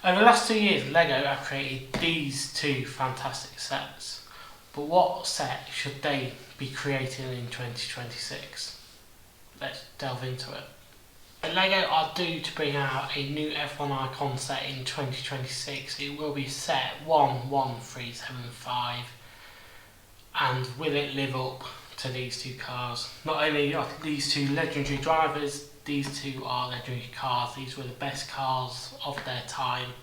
Over the last 2 years, LEGO have created these two fantastic sets, but what set should they be creating in 2026? Let's delve into it. LEGO are due to bring out a new F1 icon set in 2026. It will be set 11375, and will it live up to these two cars? Not only are these two legendary drivers, these two are legendary cars. These were the best cars of their time.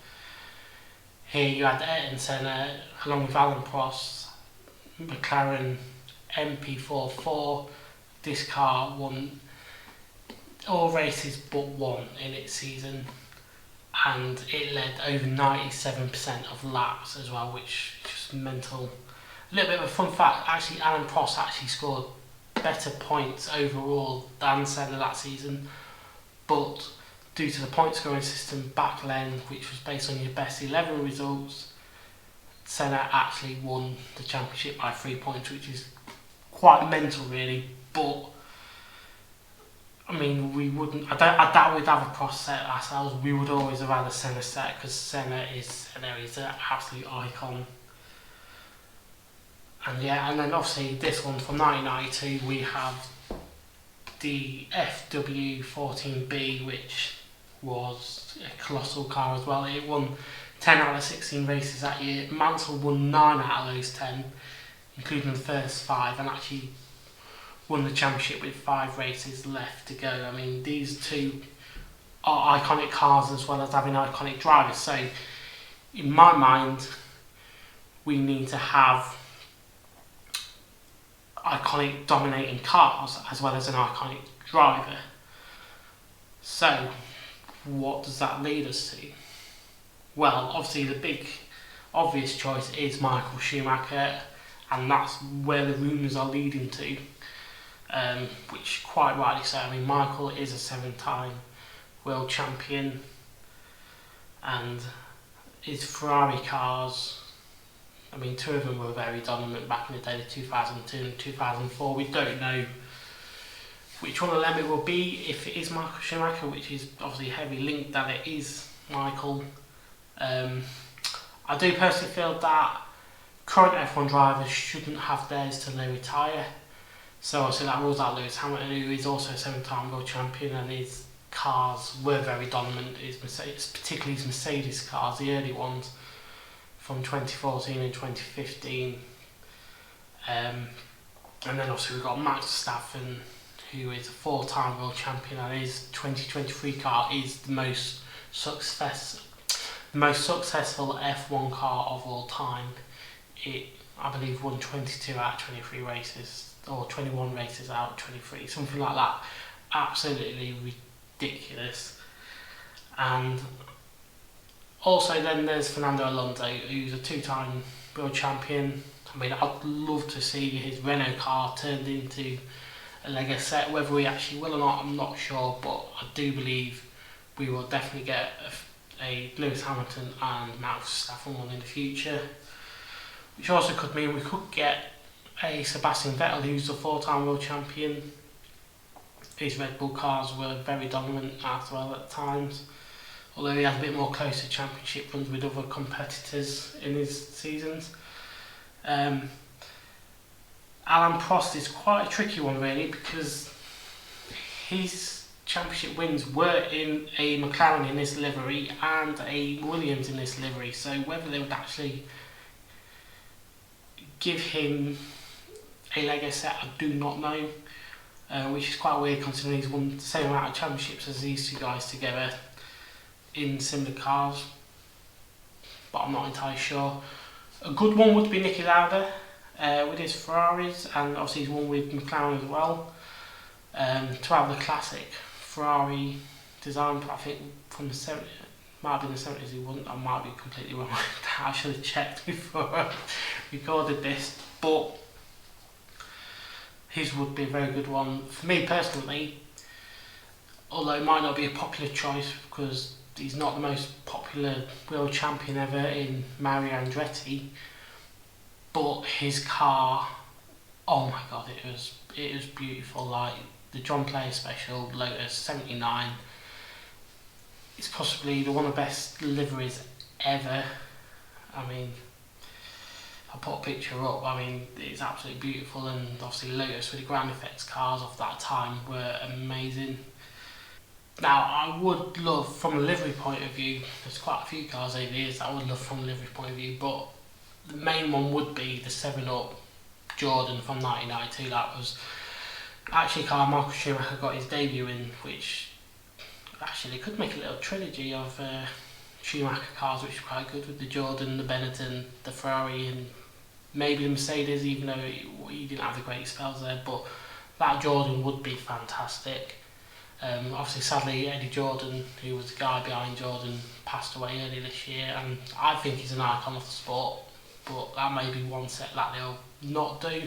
Here you had Ayrton Senna along with Alan Prost, McLaren MP44. This car won all races but one in its season, and it led over 97% of laps as well, which is just mental. A little bit of a fun fact, actually Alan Prost actually scored better points overall than Senna that season, but due to the point scoring system back then, which was based on your best 11 results, Senna actually won the championship by 3 points, which is quite mental really. But I mean, I doubt we'd have a Prost set ourselves. We would always have had a Senna set, because Senna is an absolute icon. And yeah, and then obviously this one from 1992, we have the FW14B, which was a colossal car as well. It won 10 out of 16 races that year. Mansell won 9 out of those 10, including the first 5, and actually won the championship with 5 races left to go. I mean, these two are iconic cars as well as having iconic drivers. So, in my mind, we need to have iconic dominating cars as well as an iconic driver. So, what does that lead us to? Well, obviously the big obvious choice is Michael Schumacher, and that's where the rumours are leading to, which quite rightly so. I mean, Michael is a 7-time world champion, and his Ferrari cars, I mean, 2 of them were very dominant back in the day, 2002 and 2004. We don't know which one of them it will be, if it is Michael Schumacher, which is obviously heavily linked that it is Michael. I do personally feel that current F1 drivers shouldn't have theirs till they retire. So obviously that rules out Lewis Hamilton, who is also a 7-time world champion, and his cars were very dominant. Particularly his Mercedes cars, the early ones from 2014 and 2015. And then obviously we've got Max Verstappen, who is a 4-time world champion, and his 2023 car is the most successful F1 car of all time. It, I believe, won 22 out of 23 races, or 21 races out of 23, something like that. Absolutely ridiculous. And also then there's Fernando Alonso, who's a 2-time world champion. I mean, I'd love to see his Renault car turned into a Lego set. Whether we actually will or not, I'm not sure, but I do believe we will definitely get a Lewis Hamilton and Max Verstappen one in the future, which also could mean we could get a Sebastian Vettel, who's a 4-time world champion. His Red Bull cars were very dominant as well at times, although he has a bit more closer championship runs with other competitors in his seasons. Alan Prost is quite a tricky one really, because his championship wins were in a McLaren in this livery and a Williams in this livery, so whether they would actually give him a Lego set, I do not know, which is quite weird considering he's won the same amount of championships as these two guys together in similar cars, but I'm not entirely sure. A good one would be Niki Lauda with his Ferraris, and obviously he's won with McLaren as well. To have the classic Ferrari design, I think from the 70s, might have been the 70s he won, I might be completely wrong. I should have checked before I recorded this, but his would be a very good one. For me personally, although it might not be a popular choice because he's not the most popular world champion ever in Mario Andretti, but his car, oh my god, it was beautiful. Like the John Player Special Lotus 79, it's possibly one of the best liveries ever. I mean, I put a picture up, I mean, it's absolutely beautiful, and obviously Lotus with the ground effects cars of that time were amazing. Now, I would love, from a livery point of view, there's quite a few cars over here that I would love from a livery point of view, but the main one would be the 7-Up Jordan from 1992. That was actually a car Michael Schumacher got his debut in, which actually they could make a little trilogy of Schumacher cars, which are quite good, with the Jordan, the Benetton, the Ferrari, and maybe the Mercedes, even though he didn't have the great spells there. But that Jordan would be fantastic. Obviously, sadly, Eddie Jordan, who was the guy behind Jordan, passed away early this year, and I think he's an icon of the sport, but that may be one set that they'll not do.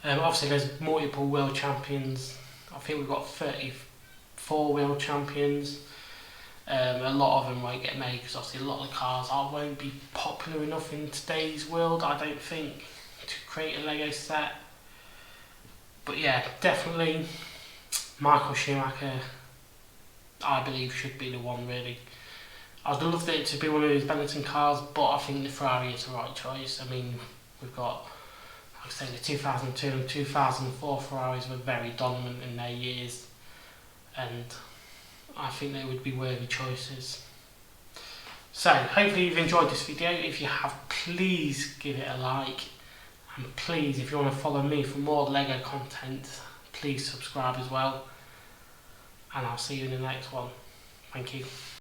Obviously, there's multiple world champions. I think we've got 34 world champions. A lot of them won't get made because obviously a lot of the cars won't be popular enough in today's world, I don't think, to create a Lego set. But yeah, definitely Michael Schumacher, I believe, should be the one, really. I'd love it to be one of those Benetton cars, but I think the Ferrari is the right choice. I mean, we've got, like I say, the 2002 and 2004 Ferraris were very dominant in their years, and I think they would be worthy choices. So, hopefully you've enjoyed this video. If you have, please give it a like, and please, if you want to follow me for more Lego content, please subscribe as well, and I'll see you in the next one. Thank you.